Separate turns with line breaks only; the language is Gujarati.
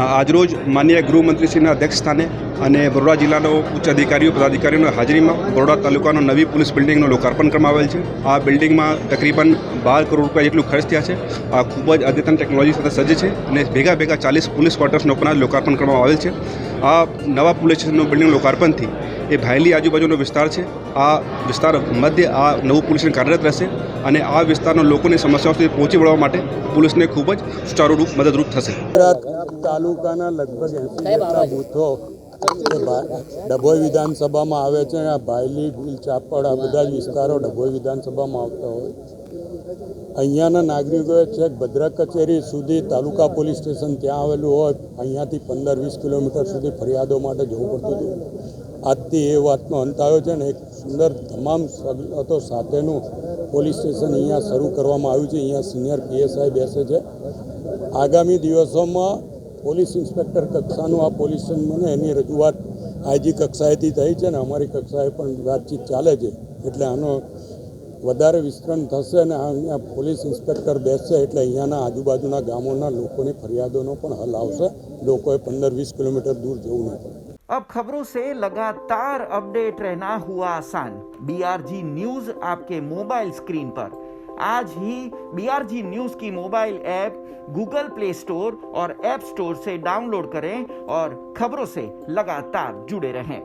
આજરોજ માનનીય ગૃહમંત્રીશ્રીના અધ્યક્ષસ્થાને અને બરોડા જિલ્લાનો ઉચ્ચ અધિકારીઓ પદાધિકારીઓની હાજરીમાં બરોડા તાલુકાનો નવી પોલીસ બિલ્ડિંગનું લોકાર્પણ કરવામાં આવેલ છે। આ બિલ્ડિંગમાં તકરીબન 12 કરોડ રૂપિયા જેટલું ખર્ચ થયા છે। આ ખૂબ જ અદ્યતન ટેકનોલોજી સાથે સજ્જ છે અને ભેગા 40 પોલીસ ક્વાર્ટર્સનો પણ લોકાર્પણ કરવામાં આવેલ છે। આ નવા પોલીસ સ્ટેશનનું બિલ્ડિંગ લોકાર્પણથી એ ભાયલી આજુબાજુનો વિસ્તાર છે, આ વિસ્તાર મધ્ય આ નવું પોલીસ સ્ટેશન કાર્યરત રહેશે અને આ વિસ્તારના લોકોની સમસ્યાઓ સુધી પહોંચી વળવા માટે પોલીસને ખૂબ જ સુચારુરૂપ મદદરૂપ થશે।
તાલુકાના લગભગ 80 જેટલા બૂથો ડભોઈ વિધાનસભામાં આવે છે। આ ભાયલી, ભીલ, ચાપડ આ બધા જ વિસ્તારો ડભોઈ વિધાનસભામાં આવતા હોય। અહીંયાના નાગરિકોએ છેક ભદ્રક કચેરી સુધી તાલુકા પોલીસ સ્ટેશન ત્યાં આવેલું હોય, અહીંયાથી 15-20 કિલોમીટર સુધી ફરિયાદો માટે જવું પડતું હતું। આજથી એ વાતનો અંત આવ્યો છે ને એક સુંદર તમામ સવલતો સાથેનું પોલીસ સ્ટેશન અહીંયા શરૂ કરવામાં આવ્યું છે। અહીંયા સિનિયર પીએસઆઈ બેસે છે। આગામી દિવસોમાં પોલીસ ઇન્સ્પેક્ટર કક્ષાનું આ પોલીસ સ્ટેશન બને એની રજૂઆત આઈજી કક્ષાએથી થઈ છે ને અમારી કક્ષાએ પણ વાતચીત ચાલે છે, એટલે આનો વધારે વિસ્તરણ થશે અને અહીંયા પોલીસ ઇન્સ્પેક્ટર બેસશે એટલે અહીંયાના આજુબાજુના ગામોના લોકોની ફરિયાદોનો પણ હલ આવશે। લોકોએ 15-20 કિલોમીટર दूर જવું નહીં પડે।
अब खबरों से लगातार अपडेट रहना हुआ आसान। BRG न्यूज आपके मोबाइल स्क्रीन पर। आज ही BRG न्यूज की mobile app Google play store और ऐप स्टोर से डाउनलोड करें और खबरों से लगातार जुड़े रहें।